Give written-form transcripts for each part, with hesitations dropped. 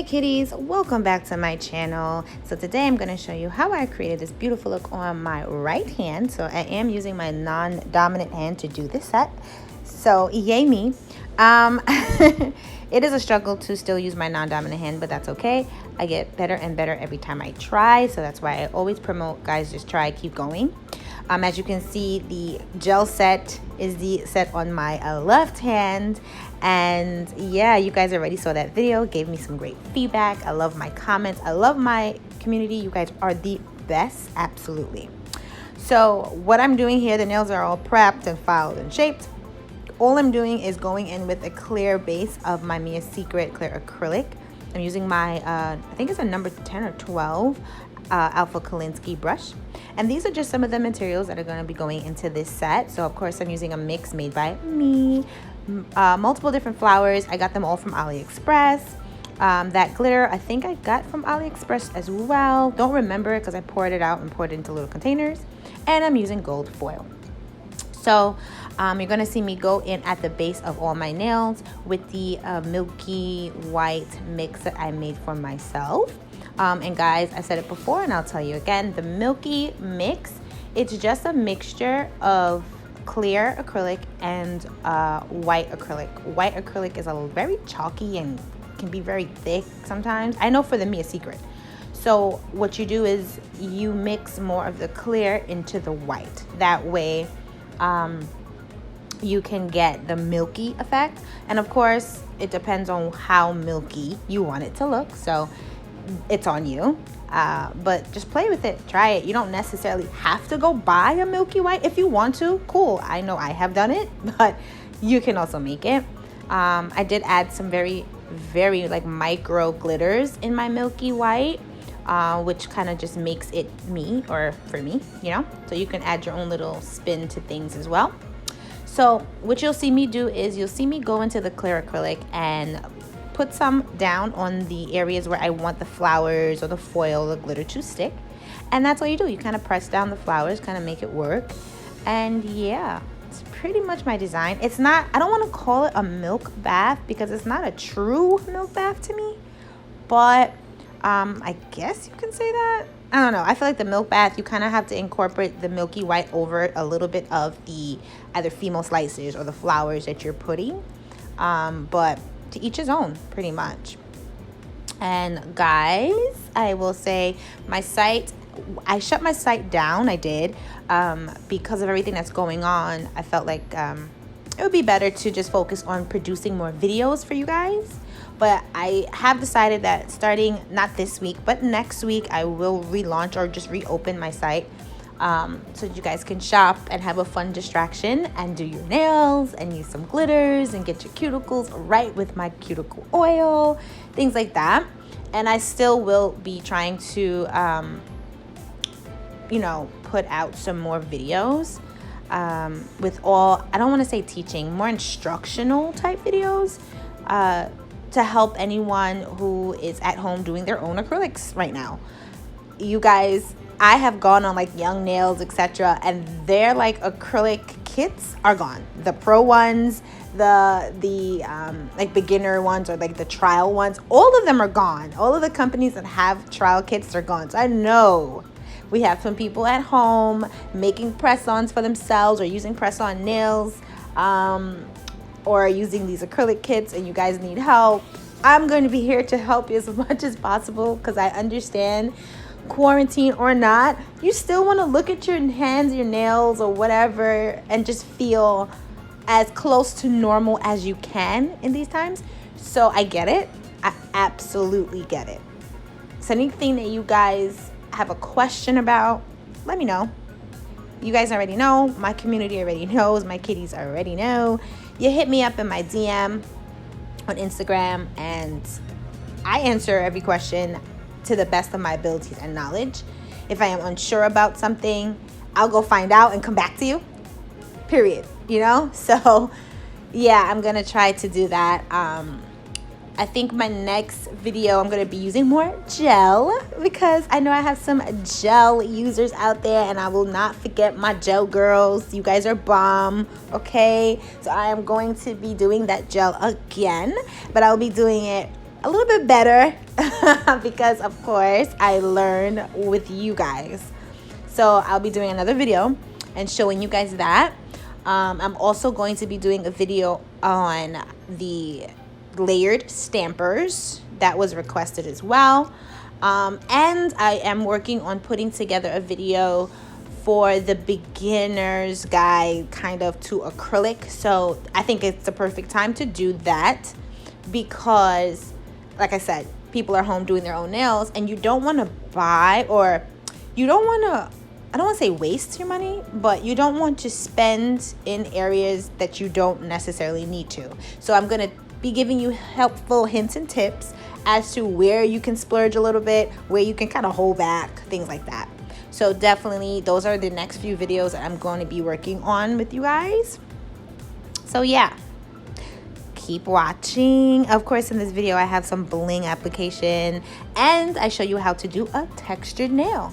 kitties, welcome back to my channel. So today I'm going to show you how I created this beautiful look on my right hand. So I am using my non-dominant hand to do this set, so yay me. It is a struggle to still use my non-dominant hand, but that's okay. I get better and better every time I try, so that's why I always promote, guys, just try, keep going. As you can see, the gel set is the set on my left hand. And yeah, you guys already saw that video, gave me some great feedback. I love my comments. I love my community. You guys are the best, absolutely. So what I'm doing here, the nails are all prepped and filed and shaped. All I'm doing is going in with a clear base of my Mia Secret clear acrylic. I'm using my, I think it's a number 10 or 12 Alpha Kolinsky brush. And these are just some of the materials that are going to be going into this set. So of course I'm using a mix made by me. Multiple different flowers. I got them all from AliExpress. That glitter I think I got from AliExpress as well. Don't remember it because I poured it out and poured it into little containers. And I'm using gold foil. So you're going to see me go in at the base of all my nails with the milky white mix that I made for myself. And guys, I said it before and I'll tell you again, the milky mix, it's just a mixture of clear acrylic and white acrylic. White acrylic is a very chalky and can be very thick sometimes. I know for the Mia Secret. So what you do is you mix more of the clear into the white. That way you can get the milky effect. And of course, it depends on how milky you want it to look. So it's on you, but just play with it, try it. You don't necessarily have to go buy a milky white. If you want to, cool. I know I have done it, but you can also make it. I did add some very like micro glitters in my milky white, which kind of just makes it me, or for me, you know. So you can add your own little spin to things as well. So what you'll see me do is you'll see me go into the clear acrylic and put some down on the areas where I want the flowers or the foil, the glitter to stick. And that's all you do. You kind of press down the flowers, kind of make it work. And yeah, it's pretty much my design. It's not, I don't want to call it a milk bath because it's not a true milk bath to me. But I guess you can say that. I don't know. I feel like the milk bath, you kind of have to incorporate the milky white over a little bit of the either female slices or the flowers that you're putting. But to each his own, pretty much. And guys, I will say my site, I shut my site down. I did because of everything that's going on. I felt like it would be better to just focus on producing more videos for you guys. But I have decided that starting not this week but next week I will relaunch or just reopen my site, so you guys can shop and have a fun distraction and do your nails and use some glitters and get your cuticles right with my cuticle oil, things like that. And I still will be trying to you know, put out some more videos with all, I don't want to say teaching, more instructional type videos to help anyone who is at home doing their own acrylics right now. You guys, I have gone on like Young Nails, etc., and their like acrylic kits are gone. The pro ones, the like beginner ones, or like the trial ones, all of them are gone. All of the companies that have trial kits are gone. So I know we have some people at home making press-ons for themselves or using press-on nails, or using these acrylic kits, and you guys need help. I'm going to be here to help you as much as possible because I understand, quarantine or not, you still want to look at your hands, your nails, or whatever, and just feel as close to normal as you can in these times. So I get it. I absolutely get it. So anything that you guys have a question about, let me know. You guys already know. My community already knows. My kitties already know. You hit me up in my DM on Instagram, and I answer every question to the best of my abilities and knowledge. If I am unsure about something, I'll go find out and come back to you. Period. You know? So yeah, I'm gonna try to do that. I think my next video I'm going to be using more gel because I know I have some gel users out there, and I will not forget my gel girls. You guys are bomb, okay? So I am going to be doing that gel again, but I'll be doing it a little bit better because of course I learn with you guys. So I'll be doing another video and showing you guys that. I'm also going to be doing a video on the layered stampers that was requested as well. And I am working on putting together a video for the beginner's guide kind of to acrylic. So I think it's the perfect time to do that because, like I said, people are home doing their own nails and you don't want to buy, or you don't want to, I don't want to say waste your money, but you don't want to spend in areas that you don't necessarily need to. So I'm going to be giving you helpful hints and tips as to where you can splurge a little bit, where you can kind of hold back, things like that. So definitely those are the next few videos that I'm going to be working on with you guys. So yeah, keep watching. Of course, in this video I have some bling application and I show you how to do a textured nail.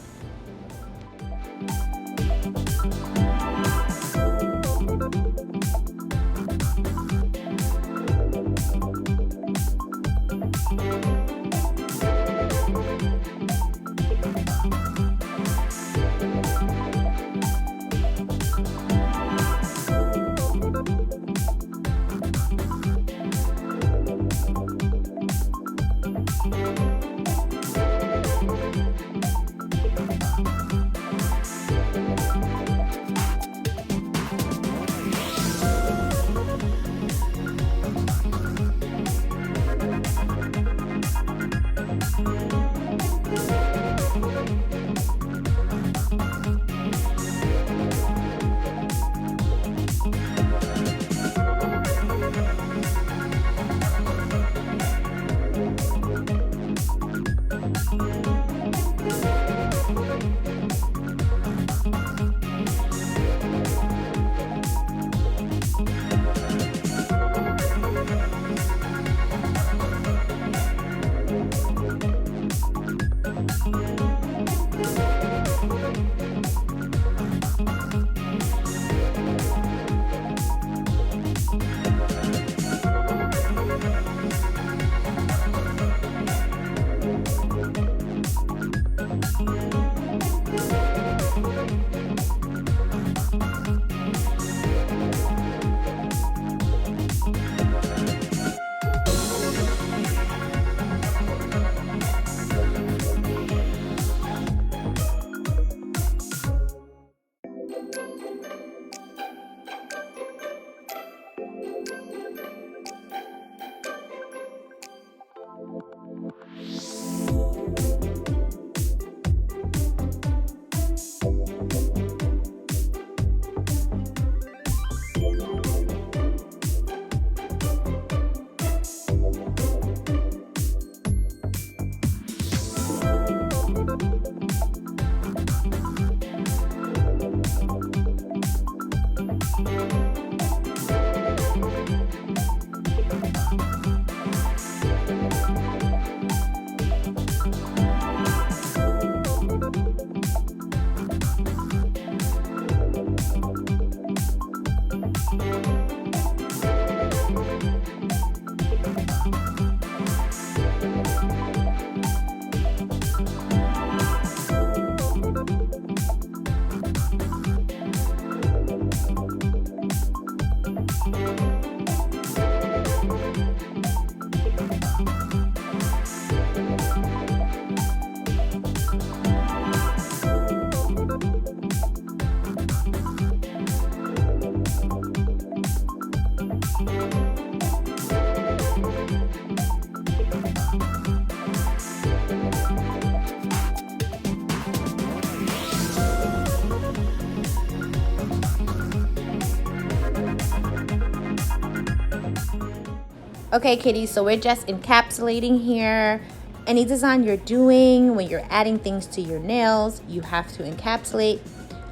Okay, kitties, so we're just encapsulating here. Any design you're doing, when you're adding things to your nails, you have to encapsulate.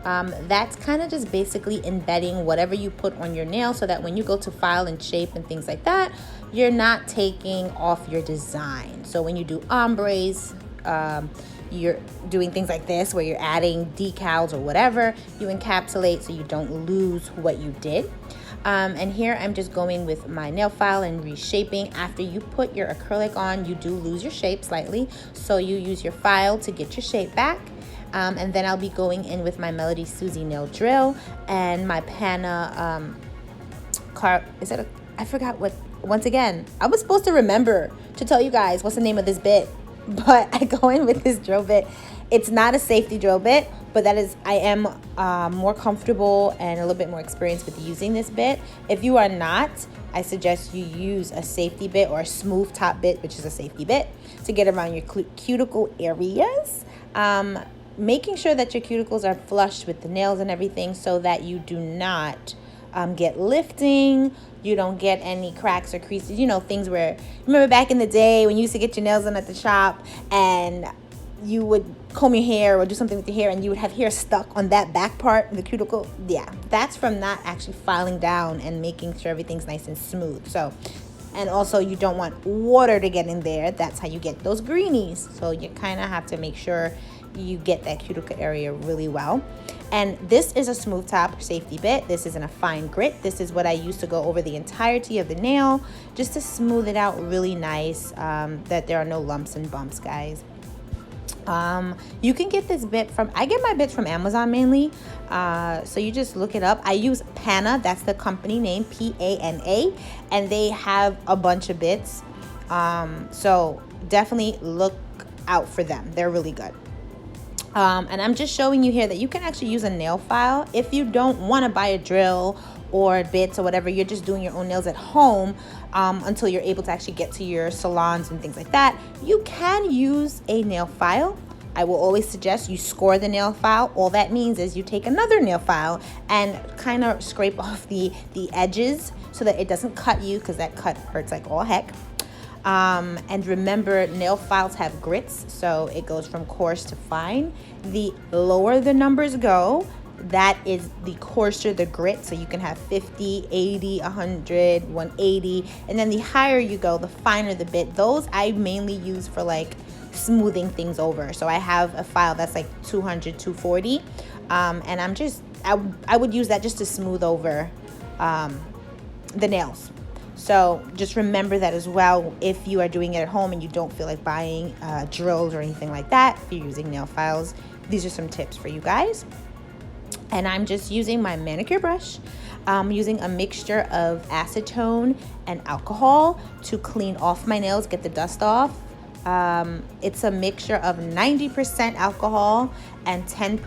That's kind of just basically embedding whatever you put on your nail so that when you go to file and shape and things like that, you're not taking off your design. So when you do ombres, you're doing things like this where you're adding decals or whatever, you encapsulate so you don't lose what you did. And here I'm just going with my nail file and reshaping. After you put your acrylic on, you do lose your shape slightly, so you use your file to get your shape back. And then I'll be going in with my Melody Susie nail drill and my Panna I forgot what. Once again, I was supposed to remember to tell you guys what's the name of this bit, but I go in with this drill bit. It's not a safety drill bit, but I am more comfortable and a little bit more experienced with using this bit. If you are not, I suggest you use a safety bit or a smooth top bit, which is a safety bit, to get around your cuticle areas. Making sure that your cuticles are flush with the nails and everything so that you do not get lifting, you don't get any cracks or creases, things where, remember back in the day when you used to get your nails done at the shop and you would comb your hair or do something with your hair and you would have hair stuck on that back part of the cuticle. Yeah, that's from not actually filing down and making sure everything's nice and smooth. So, and also you don't want water to get in there. That's how you get those greenies. So you kind of have to make sure you get that cuticle area really well. And this is a smooth top safety bit. This isn't a fine grit. This is what I use to go over the entirety of the nail just to smooth it out really nice, that there are no lumps and bumps, guys. You can get this bit I get my bits from Amazon mainly. So you just look it up. I use Panna, that's the company name, P-A-N-A, and they have a bunch of bits. So definitely look out for them. They're really good. And I'm just showing you here that you can actually use a nail file if you don't want to buy a drill or bits or whatever. You're just doing your own nails at home until you're able to actually get to your salons and things like that. You can use a nail file. I will always suggest you score the nail file. All that means is you take another nail file and kind of scrape off the edges so that it doesn't cut you, because that cut hurts like all heck. And remember, nail files have grits, so it goes from coarse to fine. The lower the numbers go, that is the coarser the grit. So you can have 50, 80, 100, 180, and then the higher you go, the finer the bit. Those I mainly use for like smoothing things over. So I have a file that's like 200, 240, and I would use that just to smooth over the nails. So just remember that as well if you are doing it at home and you don't feel like buying drills or anything like that. If you're using nail files, these are some tips for you guys. And I'm just using my manicure brush. I'm using a mixture of acetone and alcohol to clean off my nails, get the dust off. It's a mixture of 90% alcohol and 10%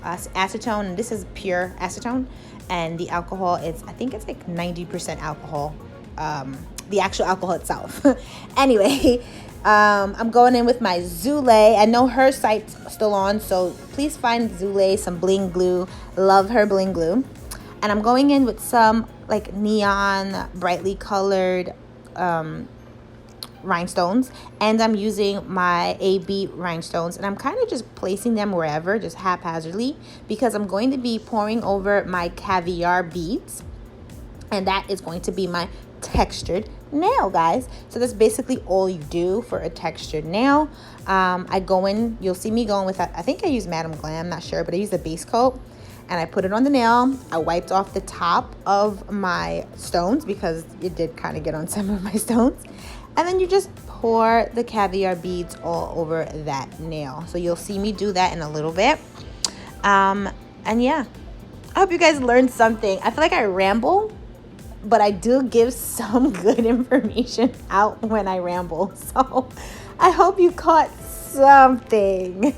acetone. And this is pure acetone. And the alcohol, I think it's like 90% alcohol. The actual alcohol itself. Anyway, I'm going in with my Zule. I know her site's still on, so please find Zule some bling glue. Love her bling glue. And I'm going in with some like neon, brightly colored rhinestones, and I'm using my AB rhinestones, and I'm kind of just placing them wherever, just haphazardly, because I'm going to be pouring over my caviar beads, and that is going to be my textured nail, guys. So that's basically all you do for a textured nail. I go in, you'll see me going with, I think I use Madam Glam, not sure, but I use the base coat, and I put it on the nail. I wiped off the top of my stones because it did kind of get on some of my stones. And then you just pour the caviar beads all over that nail. So you'll see me do that in a little bit. And yeah, I hope you guys learned something. I feel like I ramble, but I do give some good information out when I ramble. So I hope you caught something.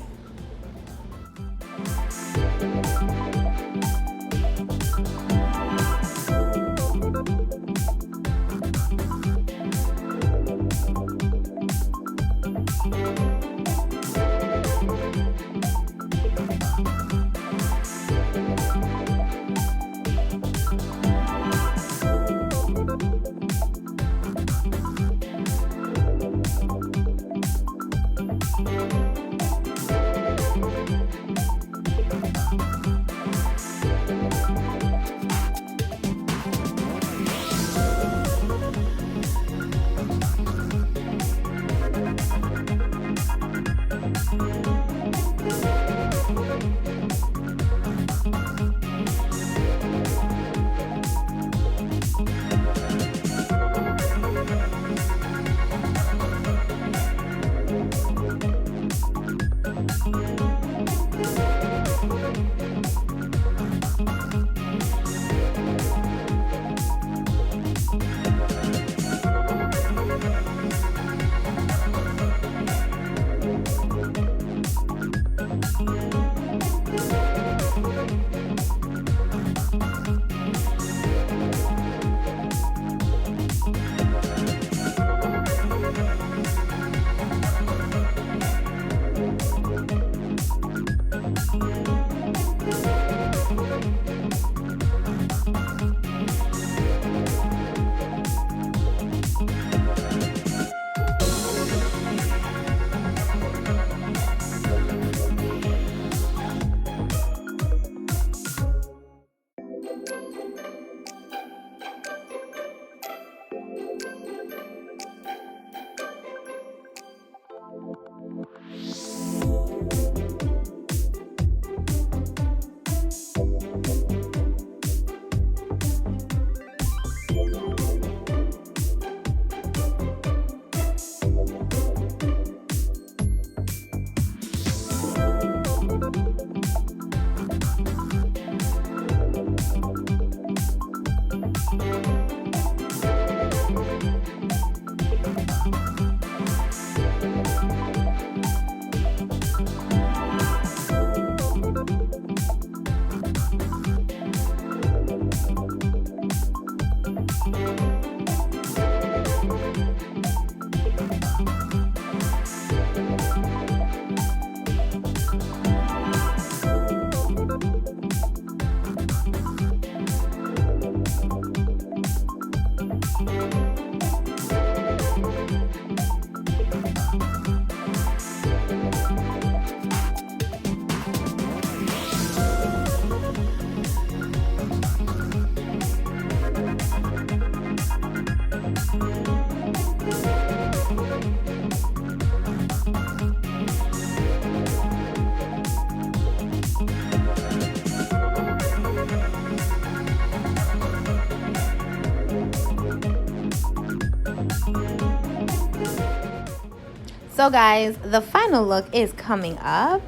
So guys, the final look is coming up.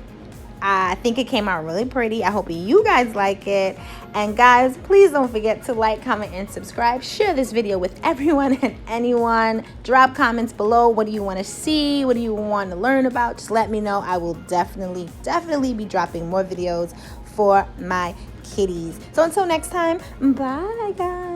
I think it came out really pretty. I hope you guys like it. And guys, please don't forget to like, comment, and subscribe. Share this video with everyone and anyone. Drop comments below. What do you want to see? What do you want to learn about? Just let me know. I will definitely be dropping more videos for my kitties. So until next time, bye guys.